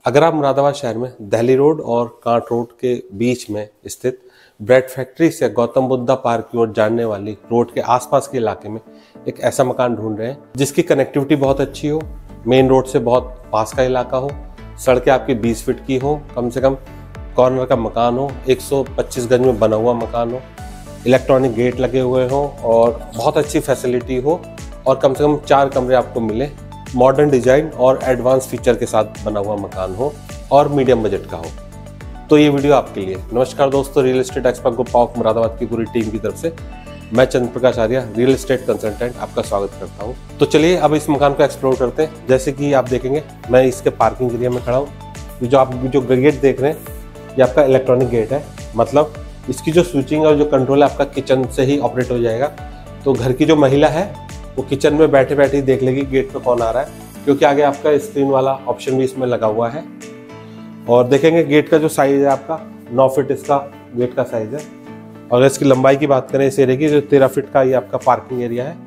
अगर आप मुरादाबाद शहर में दिल्ली रोड और कांट रोड के बीच में स्थित ब्रेड फैक्ट्री से गौतम बुद्धा पार्क की ओर जाने वाली रोड के आसपास के इलाके में एक ऐसा मकान ढूंढ रहे हैं जिसकी कनेक्टिविटी बहुत अच्छी हो, मेन रोड से बहुत पास का इलाका हो, सड़कें आपकी 20 फीट की हो, कम से कम कॉर्नर का मकान हो, 125 गज में बना हुआ मकान हो, इलेक्ट्रॉनिक गेट लगे हुए हो और बहुत अच्छी फैसिलिटी हो और कम से कम 4 कमरे आपको मिले, मॉडर्न डिजाइन और एडवांस फीचर के साथ बना हुआ मकान हो और मीडियम बजट का हो, तो ये वीडियो आपके लिए। नमस्कार दोस्तों, real estate expert group of Moradabad की पूरी टीम की तरफ से मैं चंद्र प्रकाश आर्य, रियल एस्टेट कंसल्टेंट, आपका स्वागत करता हूँ। तो चलिए अब इस मकान को एक्सप्लोर करते हैं। जैसे कि आप देखेंगे मैं इसके पार्किंग एरिया में खड़ा हूँ। जो आप गेट देख रहे हैं ये आपका इलेक्ट्रॉनिक गेट है, मतलब इसकी जो स्विचिंग और जो कंट्रोल है आपका किचन से ही ऑपरेट हो जाएगा। तो घर की जो महिला है वो किचन में बैठे बैठे ही देख लेगी गेट पे कौन आ रहा है, क्योंकि आगे आपका स्क्रीन वाला ऑप्शन भी इसमें लगा हुआ है। और देखेंगे गेट का जो साइज है आपका 9 फीट इसका गेट का साइज है। और इसकी लंबाई की बात करें इस एरिया की, जो 13 फीट का ये आपका पार्किंग एरिया है।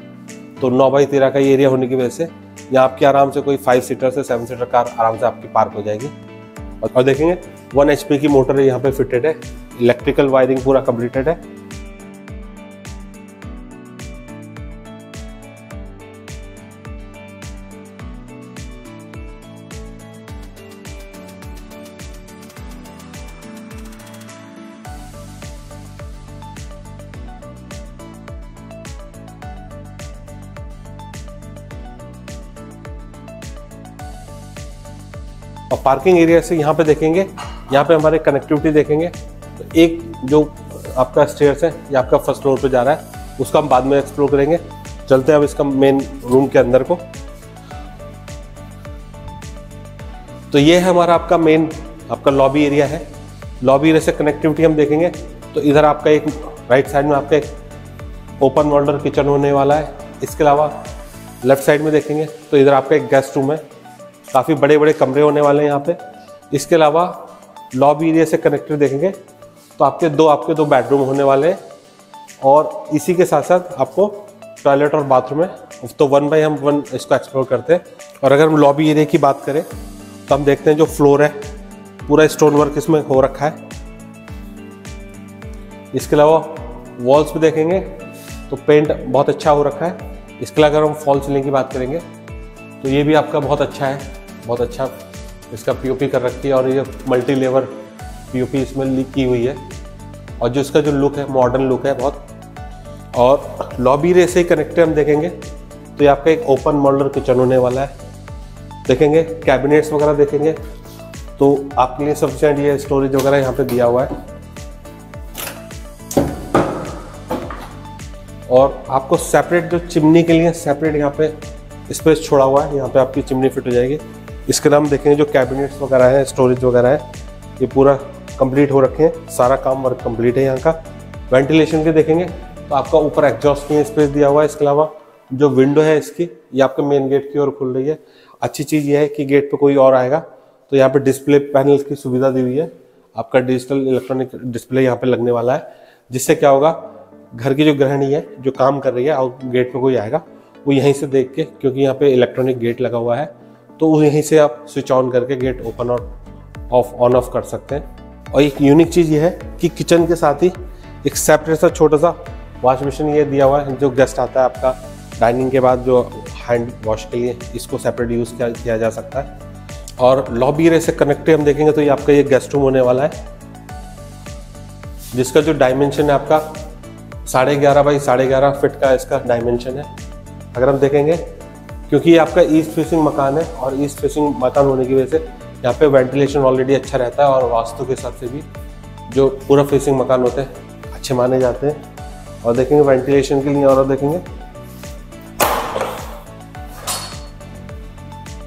तो 9 बाई 13 का ये एरिया होने की वजह से यहाँ आपकी आराम से कोई 5 सीटर से 7 सीटर कार आराम से आपकी पार्क हो जाएगी। और देखेंगे 1 HP की मोटर यहाँ पे फिटेड है, इलेक्ट्रिकल वायरिंग पूरा कंप्लीटेड है। और पार्किंग एरिया से यहाँ पे देखेंगे, यहाँ पे हमारे कनेक्टिविटी देखेंगे। तो एक जो आपका स्टेयर्स है ये आपका फर्स्ट फ्लोर पे जा रहा है, उसका हम बाद में एक्सप्लोर करेंगे। चलते हैं अब इसका मेन रूम के अंदर को। तो ये है हमारा आपका मेन आपका लॉबी एरिया है। लॉबी एरिया से कनेक्टिविटी हम देखेंगे तो इधर आपका एक राइट साइड में आपका एक ओपन मॉडलर किचन होने वाला है। इसके अलावा लेफ्ट साइड में देखेंगे तो इधर आपका एक गेस्ट रूम है, काफ़ी बड़े बड़े कमरे होने वाले हैं यहाँ पे। इसके अलावा लॉबी एरिया से कनेक्टेड देखेंगे तो आपके दो बेडरूम होने वाले हैं और इसी के साथ साथ आपको टॉयलेट और बाथरूम है। तो 1 बाय हम 1 इसको एक्सप्लोर करते हैं। और अगर हम लॉबी एरिया की बात करें तो हम देखते हैं जो फ्लोर है पूरा स्टोन वर्क इसमें हो रखा है। इसके अलावा वॉल्स पे देखेंगे तो पेंट बहुत अच्छा हो रखा है। इसके अलावा अगर हम फॉल सीलिंग की बात करेंगे तो ये भी आपका बहुत अच्छा है, बहुत अच्छा इसका POP कर रखी है और ये मल्टी लेवल POP इसमें लीक की हुई है। और जो इसका जो लुक है मॉडर्न लुक है बहुत। और लॉबी एरिया से ही कनेक्टेड हम देखेंगे तो ये आपका एक ओपन मॉडलर किचन होने वाला है। देखेंगे कैबिनेट्स वगैरह देखेंगे तो आपके लिए सफिशिएंट ये स्टोरेज वगैरह यहाँ पे दिया हुआ है। और आपको सेपरेट जो चिमनी के लिए सेपरेट यहाँ पे स्पेस छोड़ा हुआ है, यहाँ पे आपकी चिमनी फिट हो जाएगी। इसके नाम देखेंगे जो कैबिनेट्स वगैरह है, स्टोरेज वगैरह है, ये पूरा कंप्लीट हो रखे हैं, सारा काम वर्क कंप्लीट है यहाँ का। वेंटिलेशन के देखेंगे तो आपका ऊपर एग्जॉस्ट के लिए स्पेस दिया हुआ है। इसके अलावा जो विंडो है इसकी ये आपके मेन गेट की ओर खुल रही है। अच्छी चीज़ ये है कि गेट पे कोई और आएगा तो यहाँ पे डिस्प्ले पैनल की सुविधा दी हुई है। आपका डिजिटल इलेक्ट्रॉनिक डिस्प्ले यहाँ पे लगने वाला है, जिससे क्या होगा घर की जो गृहिणी है जो काम कर रही है और गेट पे कोई आएगा वो यहीं से देख के, क्योंकि यहाँ पे इलेक्ट्रॉनिक गेट लगा हुआ है तो यहीं से आप स्विच ऑन करके गेट ओपन और ऑन ऑफ कर सकते हैं। और एक यूनिक चीज़ ये है कि किचन के साथ ही एक सेपरेट सा छोटा सा वॉश बेसिन ये दिया हुआ है। जो गेस्ट आता है आपका डाइनिंग के बाद जो हैंड वॉश के लिए, इसको सेपरेट यूज़ किया जा सकता है। और लॉबी एरिया से कनेक्टेड हम देखेंगे तो ये आपका ये गेस्ट रूम होने वाला है, जिसका जो डायमेंशन है आपका 11.5 बाई 11.5 फीट का इसका डायमेंशन है। अगर हम देखेंगे क्योंकि ये आपका ईस्ट फेसिंग मकान है और ईस्ट फेसिंग मकान होने की वजह से यहाँ पे वेंटिलेशन ऑलरेडी अच्छा रहता है और वास्तु के हिसाब से भी जो पूरा फेसिंग मकान होते हैं अच्छे माने जाते हैं। और देखेंगे वेंटिलेशन के लिए और देखेंगे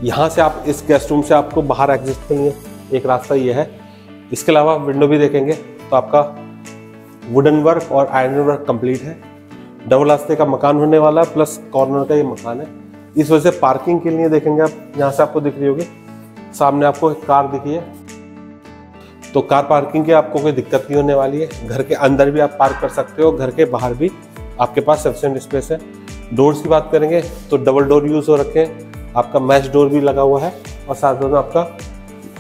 यहाँ से आप इस गेस्ट रूम से आपको बाहर एग्जिट के लिए एक रास्ता ये है। इसके अलावा विंडो भी देखेंगे तो आपका वुडन वर्क और आयरन वर्क कंप्लीट है। डबल रास्ते का मकान होने वाला है, प्लस कॉर्नर का ये मकान है। इस वजह से पार्किंग के लिए देखेंगे आप, यहाँ से आपको दिख रही होगी सामने आपको एक कार दिखी है, तो कार पार्किंग की आपको कोई दिक्कत नहीं होने वाली है। घर के अंदर भी आप पार्क कर सकते हो, घर के बाहर भी आपके पास सफिशिएंट स्पेस है। डोर्स की बात करेंगे तो डबल डोर यूज हो रखे हैं, आपका मैश डोर भी लगा हुआ है और साथ में आपका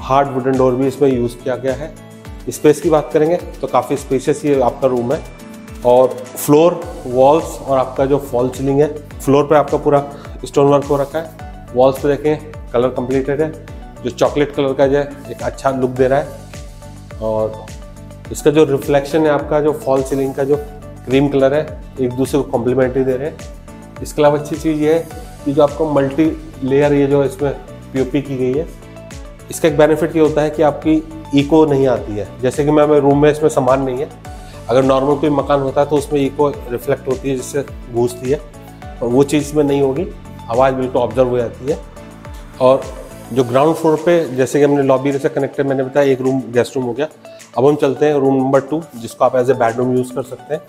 हार्ड वुडन डोर भी इसमें यूज़ किया गया है। स्पेस की बात करेंगे तो काफ़ी स्पेशियस ये आपका रूम है। और फ्लोर, वॉल्स और आपका जो फॉल सीलिंग है, फ्लोर पे आपका पूरा स्टोन वर्क हो रखा है। वॉल्स पे देखें कलर कंप्लीटेड है, जो चॉकलेट कलर का जो है एक अच्छा लुक दे रहा है। और इसका जो रिफ्लेक्शन है, आपका जो फॉल सीलिंग का जो क्रीम कलर है, एक दूसरे को कॉम्प्लीमेंट्री दे रहे हैं। इसके अलावा अच्छी चीज़ ये है कि जो आपको मल्टी लेयर ये जो इसमें पीओपी की गई है, इसका एक बेनिफिट ये होता है कि आपकी इको नहीं आती है। जैसे कि मैं रूम में इसमें सामान नहीं है, अगर नॉर्मल कोई मकान होता है तो उसमें इको रिफ्लेक्ट होती है जिससे गूंजती है, और वो चीज़ इसमें नहीं होगी, आवाज़ बिल्कुल ऑब्जर्व हो जाती है। और जो ग्राउंड फ्लोर पे जैसे कि हमने लॉबी से कनेक्टेड मैंने बताया, एक रूम गेस्ट रूम हो गया। अब हम चलते हैं रूम नंबर 2, जिसको आप एज ए बेडरूम यूज़ कर सकते हैं।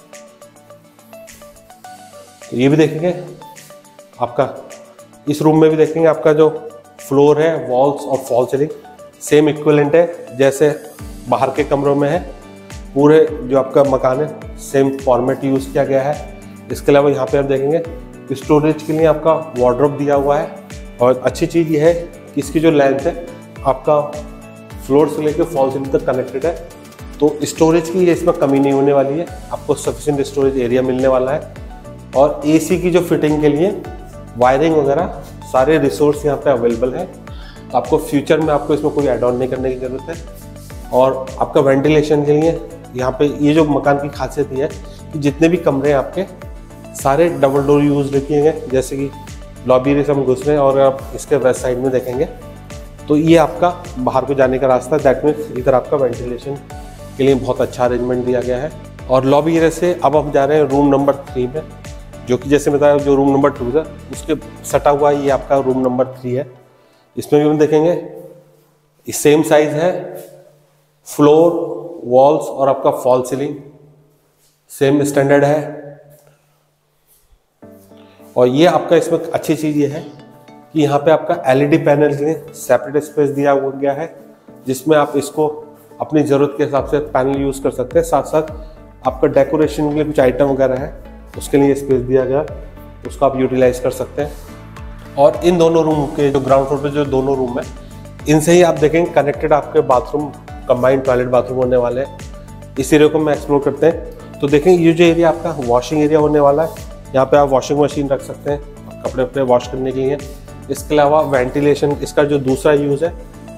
तो ये भी देखेंगे आपका, इस रूम में भी देखेंगे आपका जो फ्लोर है, वॉल्स और फॉल सीलिंग सेम इक्विवेलेंट है जैसे बाहर के कमरों में है। पूरे जो आपका मकान है सेम फॉर्मेट यूज़ किया गया है। इसके अलावा यहाँ पे आप देखेंगे स्टोरेज के लिए आपका वार्डरोब दिया हुआ है। और अच्छी चीज़ ये है कि इसकी जो लेंथ है आपका फ्लोर से लेकर फॉल सीलिंग तक कनेक्टेड है, तो स्टोरेज की ये इसमें कमी नहीं होने वाली है, आपको सफिशिएंट स्टोरेज एरिया मिलने वाला है। और एसी की जो फिटिंग के लिए वायरिंग वगैरह सारे रिसोर्स यहाँ पे अवेलेबल है, तो आपको फ्यूचर में आपको इसमें कोई एड ऑन नहीं करने की ज़रूरत है। और आपका वेंटिलेशन के लिए यहाँ पे ये जो मकान की खासियत ये है कि जितने भी कमरे हैं आपके सारे डबल डोर यूज़ किए गए। जैसे कि लॉबी से हम घुस रहे हैं और आप इसके वेस्ट साइड में देखेंगे तो ये आपका बाहर को जाने का रास्ता, दैट मीन्स इधर आपका वेंटिलेशन के लिए बहुत अच्छा अरेंजमेंट दिया गया है। और लॉबी एरिया से अब हम जा रहे हैं रूम नंबर 3 में, जो कि जैसे बताया जो रूम नंबर 2 था उसके सटा हुआ ये आपका रूम नंबर 3 है। इसमें भी हम देखेंगे सेम साइज है, फ्लोर, वॉल्स और आपका फॉल सीलिंग सेम स्टैंडर्ड है। और ये आपका इसमें अच्छी चीज़ ये है कि यहाँ पे आपका एलईडी पैनल के लिए सेपरेट स्पेस दिया गया है, जिसमें आप इसको अपनी ज़रूरत के हिसाब से पैनल यूज़ कर सकते हैं। साथ साथ आपका डेकोरेशन के लिए कुछ आइटम वगैरह है उसके लिए स्पेस दिया गया, उसको आप यूटिलाइज कर सकते हैं। और इन दोनों रूम के जो ग्राउंड फ्लोर पे जो दोनों रूम है, इनसे ही आप देखेंगे कनेक्टेड आपके बाथरूम, कंबाइंड टॉयलेट बाथरूम होने वाले हैं। इस एरिया को हम एक्सप्लोर करते हैं। तो देखेंगे ये जो एरिया आपका वॉशिंग एरिया होने वाला है, यहाँ पे आप वॉशिंग मशीन रख सकते हैं कपड़े वपड़े वॉश करने के लिए। इसके अलावा वेंटिलेशन, इसका जो दूसरा यूज़ है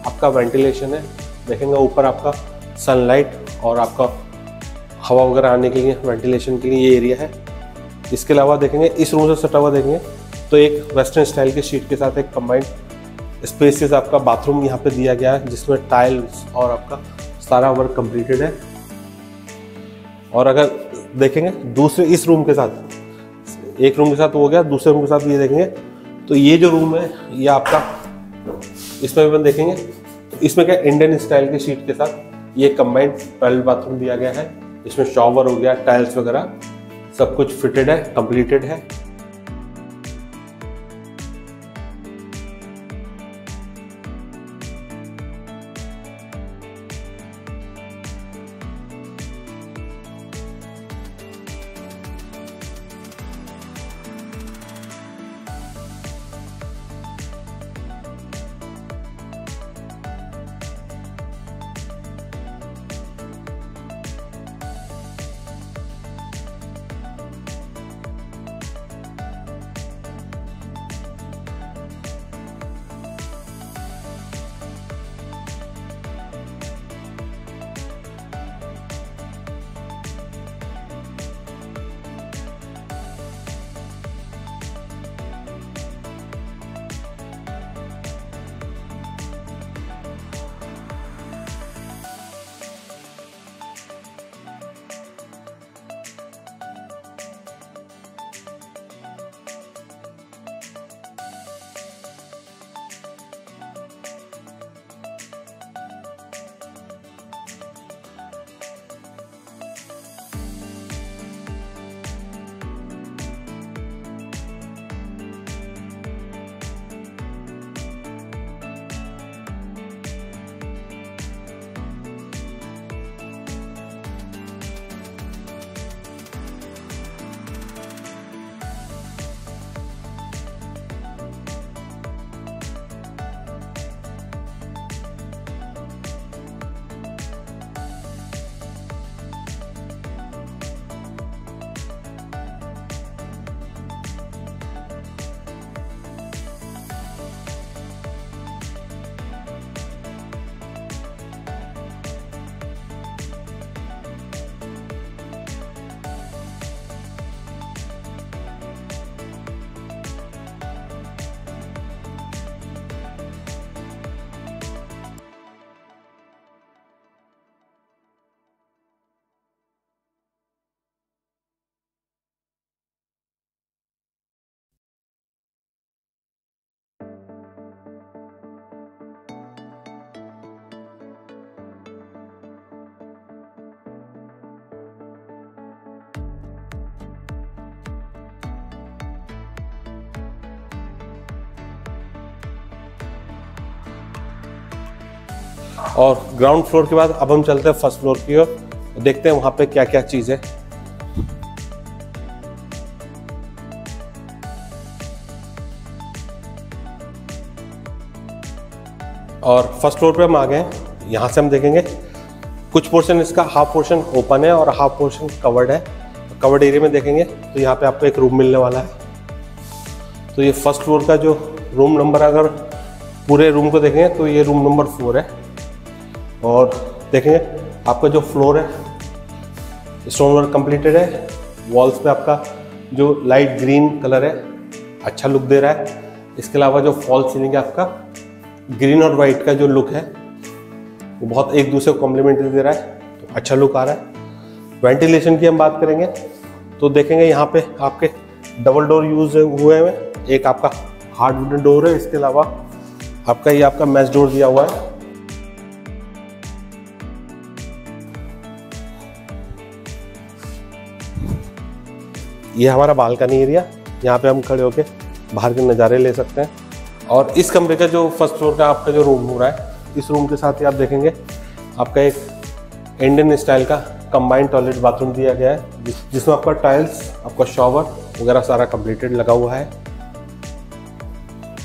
आपका वेंटिलेशन है। देखेंगे ऊपर आपका सनलाइट और आपका हवा वगैरह आने के लिए वेंटिलेशन के लिए ये एरिया है। इसके अलावा देखेंगे इस रूम से सटा हुआ देखेंगे तो एक वेस्टर्न स्टाइल के शीट के साथ एक कंबाइंड स्पेसियस आपका बाथरूम यहाँ पे दिया गया है, जिसमें टाइल्स और आपका सारा वर्क कंप्लीटेड है। और अगर देखेंगे दूसरे इस रूम के साथ, एक रूम के साथ हो गया, दूसरे रूम के साथ ये देखेंगे तो ये जो रूम है ये आपका, इसमें भी हम देखेंगे इसमें क्या इंडियन स्टाइल के शीट के साथ ये कंबाइंड टॉयलेट बाथरूम दिया गया है। इसमें शॉवर हो गया, टाइल्स वगैरह सब कुछ फिटेड है, कंप्लीटेड है। और ग्राउंड फ्लोर के बाद अब हम चलते हैं फर्स्ट फ्लोर की ओर, देखते हैं वहाँ पे क्या क्या चीज़ है। और फर्स्ट फ्लोर पे हम आ गए हैं। यहाँ से हम देखेंगे कुछ पोर्शन इसका हाफ पोर्शन ओपन है और हाफ पोर्शन कवर्ड है। कवर्ड एरिया में देखेंगे तो यहाँ पे आपको एक रूम मिलने वाला है। तो ये फर्स्ट फ्लोर का जो रूम नंबर, अगर पूरे रूम को देखेंगे तो ये रूम नंबर 4 है। और देखेंगे आपका जो फ्लोर है स्टोन वर्क कंप्लीटेड है। वॉल्स पे आपका जो लाइट ग्रीन कलर है अच्छा लुक दे रहा है। इसके अलावा जो फॉल सीलिंग है आपका ग्रीन और वाइट का जो लुक है वो बहुत एक दूसरे को कॉम्प्लीमेंट्री दे रहा है, तो अच्छा लुक आ रहा है। वेंटिलेशन की हम बात करेंगे तो देखेंगे यहाँ पे आपके डबल डोर यूज हुए हैं। एक आपका हार्ड वुडन डोर है, इसके अलावा आपका ये आपका मैश डोर दिया हुआ है। ये हमारा बालकनी एरिया, यहाँ पे हम खड़े होके बाहर के नज़ारे ले सकते हैं। और इस कमरे का जो फर्स्ट फ्लोर का आपका जो रूम हो रहा है, इस रूम के साथ ही आप देखेंगे आपका एक इंडियन स्टाइल का कंबाइंड टॉयलेट बाथरूम दिया गया है, जिसमें आपका टाइल्स, आपका शॉवर वगैरह सारा कंप्लीटेड लगा हुआ है।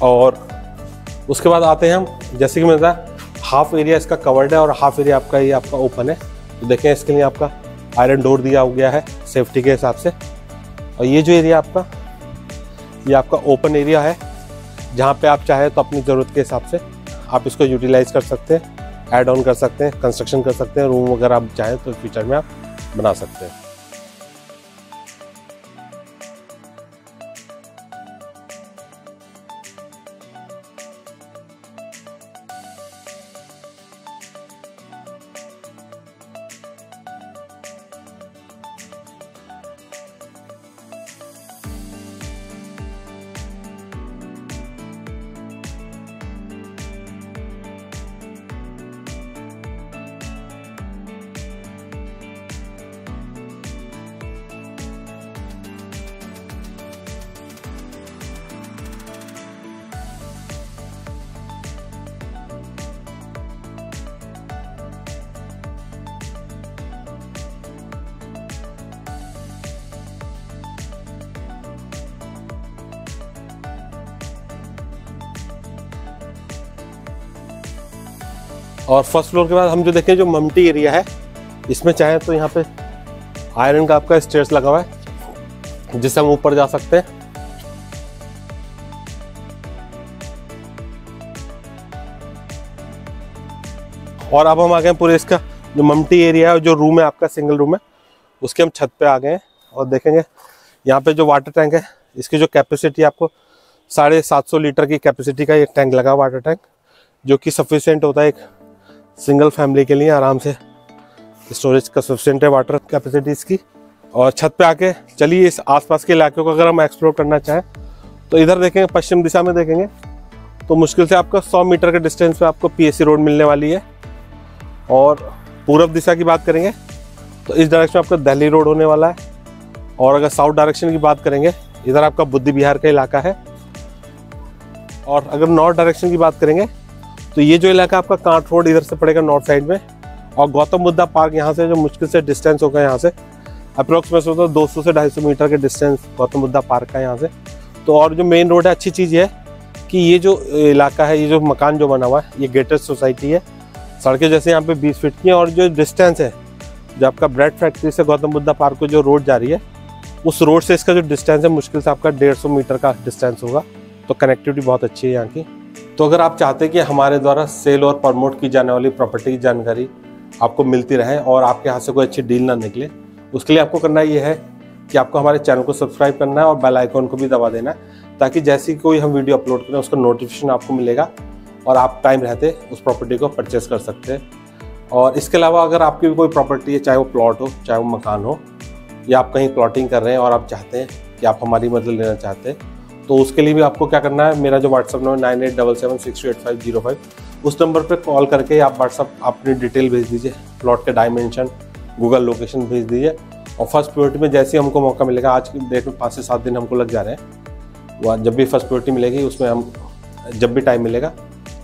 और उसके बाद आते हैं हम, जैसे कि मैंने बताया हाफ एरिया इसका कवर्ड है और हाफ एरिया आपका ये आपका ओपन है। तो देखें इसके लिए आपका आयरन डोर दिया गया है सेफ्टी के हिसाब से। और ये जो एरिया आपका, ये आपका ओपन एरिया है, जहाँ पे आप चाहे तो अपनी ज़रूरत के हिसाब से आप इसको यूटिलाइज कर सकते हैं, ऐड ऑन कर सकते हैं, कंस्ट्रक्शन कर सकते हैं। रूम वगैरह आप चाहें तो फ्यूचर में आप बना सकते हैं। और फर्स्ट फ्लोर के बाद हम जो देखें जो मम्टी एरिया है, इसमें चाहे तो यहाँ पे आयरन का आपका स्टेयर्स लगा हुआ है, जिससे हम ऊपर जा सकते हैं। और अब हम आ गए पूरे इसका जो मम्टी एरिया है, जो रूम है आपका सिंगल रूम है, उसके हम छत पे आ गए हैं। और देखेंगे यहाँ पे जो वाटर टैंक है, इसकी जो कैपेसिटी आपको 750 लीटर की कैपेसिटी का एक टैंक लगा, वाटर टैंक, जो कि सफिशिएंट होता है एक सिंगल फैमिली के लिए। आराम से स्टोरेज का सफिशिएंट है वाटर कैपेसिटी इसकी। और छत पे आके चलिए इस आसपास के इलाके को अगर हम एक्सप्लोर करना चाहें तो इधर देखेंगे पश्चिम दिशा में देखेंगे तो मुश्किल से आपका 100 मीटर के डिस्टेंस पे आपको पीएससी रोड मिलने वाली है। और पूर्व दिशा की बात करेंगे तो इस डायरेक्शन में आपका दिल्ली रोड होने वाला है। और अगर साउथ डायरेक्शन की बात करेंगे, इधर आपका बुद्धि विहार का इलाका है। और अगर नॉर्थ डायरेक्शन की बात करेंगे तो ये जो इलाका आपका कांट रोड इधर से पड़ेगा नॉर्थ साइड में। और गौतम बुद्धा पार्क यहाँ से जो मुश्किल से डिस्टेंस होगा, यहाँ से अप्रोक्सीमेट होता है 200 से 250 मीटर के डिस्टेंस गौतम बुद्धा पार्क का यहाँ से। तो और जो मेन रोड है, अच्छी चीज़ ये है कि ये जो इलाका है, ये जो मकान जो बना हुआ है, ये गेटेड सोसाइटी है। सड़कें जैसे यहाँ पे 20 फीट की हैं। और जो डिस्टेंस है, जो आपका ब्रेड फैक्ट्री से गौतम बुद्धा पार्क को जो रोड जा रही है, उस रोड से इसका जो डिस्टेंस है मुश्किल से आपका 150 मीटर का डिस्टेंस होगा। तो कनेक्टिविटी बहुत अच्छी है यहाँ की। तो अगर आप चाहते हैं कि हमारे द्वारा सेल और प्रमोट की जाने वाली प्रॉपर्टी की जानकारी आपको मिलती रहे और आपके हाथ से कोई अच्छी डील ना निकले, उसके लिए आपको करना ये है कि आपको हमारे चैनल को सब्सक्राइब करना है और बेल आइकॉन को भी दबा देना है, ताकि जैसे ही कोई हम वीडियो अपलोड करें उसका नोटिफिकेशन आपको मिलेगा और आप टाइम रहते उस प्रॉपर्टी को परचेस कर सकते हैं। और इसके अलावा अगर आपकी भी कोई प्रॉपर्टी है, चाहे वो प्लॉट हो, चाहे वो मकान हो, या आप कहीं प्लॉटिंग कर रहे हैं और आप चाहते हैं कि आप हमारी मदद लेना चाहते हैं, तो उसके लिए भी आपको क्या करना है, मेरा जो व्हाट्सअप नंबर 9877628505, उस नंबर पे कॉल करके आप व्हाट्सअप अपनी डिटेल भेज दीजिए, प्लॉट के डायमेंशन, गूगल लोकेशन भेज दीजिए। और फर्स्ट प्रायोरिटी में जैसे ही हमको मौका मिलेगा, आज की डेट में 5 से 7 दिन हमको लग जा रहे हैं, वह जब भी फर्स्ट प्रायोरिटी मिलेगी उसमें हम जब भी टाइम मिलेगा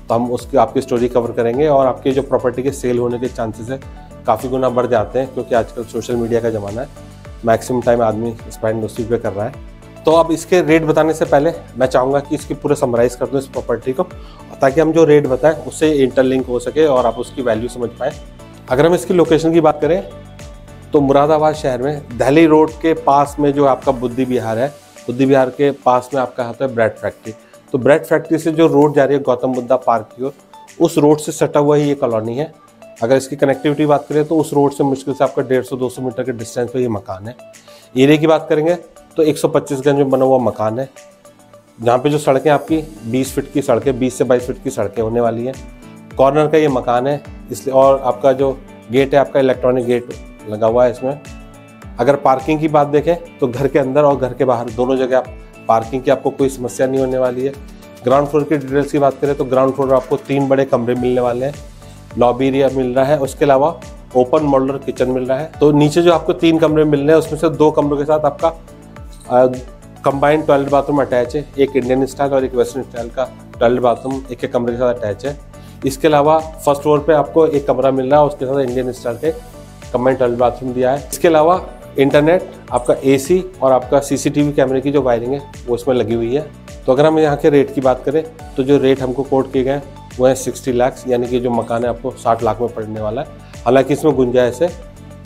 तो हम उसकी आपकी स्टोरी कवर करेंगे और आपके जो प्रॉपर्टी के सेल होने के चांसेस है काफ़ी गुना बढ़ जाते हैं, क्योंकि आजकल सोशल मीडिया का ज़माना है, मैक्सिमम टाइम आदमी स्पेंड उसी पे कर रहा है। तो अब इसके रेट बताने से पहले मैं चाहूँगा कि इसकी पूरा समराइज़ कर दूँ इस प्रॉपर्टी को, ताकि हम जो रेट बताएं उससे इंटरलिंक हो सके और आप उसकी वैल्यू समझ पाएँ। अगर हम इसकी लोकेशन की बात करें तो मुरादाबाद शहर में दिल्ली रोड के पास में जो आपका बुद्धि विहार है, बुद्धि विहार के पास में आपका आता है ब्रेड फैक्ट्री। तो ब्रेड फैक्ट्री से जो रोड जा रही है गौतम बुद्धा पार्क की ओर, उस रोड से सटा हुआ ही ये कॉलोनी है। अगर इसकी कनेक्टिविटी बात करें तो उस रोड से मुश्किल से आपका 150-200 मीटर के डिस्टेंस पे ये मकान है। एरिया की बात करेंगे तो 125 गज में बना हुआ मकान है, जहाँ पे जो सड़कें आपकी 20 फीट की सड़कें, 20 से 22 फीट की सड़कें होने वाली हैं। कॉर्नर का ये मकान है इसलिए, और आपका जो गेट है आपका इलेक्ट्रॉनिक गेट लगा हुआ है इसमें। अगर पार्किंग की बात देखें तो घर के अंदर और घर के बाहर दोनों जगह आप पार्किंग की आपको कोई समस्या नहीं होने वाली है। ग्राउंड फ्लोर की डिटेल्स की बात करें तो ग्राउंड फ्लोर आपको 3 बड़े कमरे मिलने वाले हैं, लॉबी एरिया मिल रहा है, उसके अलावा ओपन मॉड्यूलर किचन मिल रहा है। तो नीचे जो आपको 3 कमरे मिल रहे हैं उसमें से 2 कमरों के साथ आपका कंबाइंड टॉयलेट बाथरूम अटैच है, एक इंडियन स्टाइल और एक वेस्टर्न स्टाइल का टॉयलेट बाथरूम एक कमरे के साथ अटैच है। इसके अलावा फर्स्ट फ्लोर पे आपको एक कमरा मिल रहा है, उसके साथ इंडियन स्टाइल के कंबाइंड टॉयलेट बाथरूम दिया है। इसके अलावा इंटरनेट, आपका एसी और आपका सीसीटीवी कैमरे की जो वायरिंग है वो इसमें लगी हुई है। तो अगर हम यहाँ के रेट की बात करें तो जो रेट हमको कोट किए गए वो है 60 लाख, यानी कि जो मकान है आपको 60 लाख में पड़ने वाला है। हालांकि इसमें गुंजाइश है,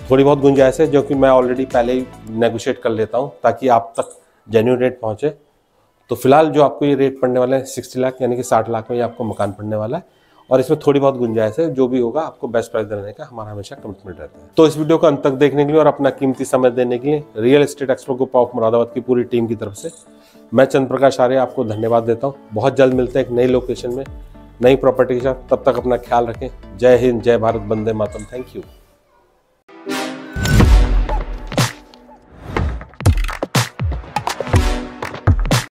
थोड़ी बहुत गुंजाइश है, जो कि मैं ऑलरेडी पहले ही नेगोशिएट कर लेता हूँ ताकि आप तक जेन्युइन रेट पहुँचे। तो फिलहाल जो आपको ये रेट पड़ने वाला है 60 लाख, यानी कि 60 लाख में ये आपको मकान पड़ने वाला है, और इसमें थोड़ी बहुत गुंजाइश है। जो भी होगा आपको बेस्ट प्राइस देने का हमारा हमेशा कमिटमेंट रहता है। तो इस वीडियो को अंत तक देखने के लिए और अपना कीमती समय देने के लिए real estate expert group of Moradabad की पूरी टीम की तरफ से मैं चंद्र प्रकाश आर्य आपको धन्यवाद देता हूँ। बहुत जल्द मिलते हैं एक नई लोकेशन में नई प्रॉपर्टी के साथ, तब तक अपना ख्याल रखें। जय हिंद, जय भारत, वंदे मातरम। Thank you.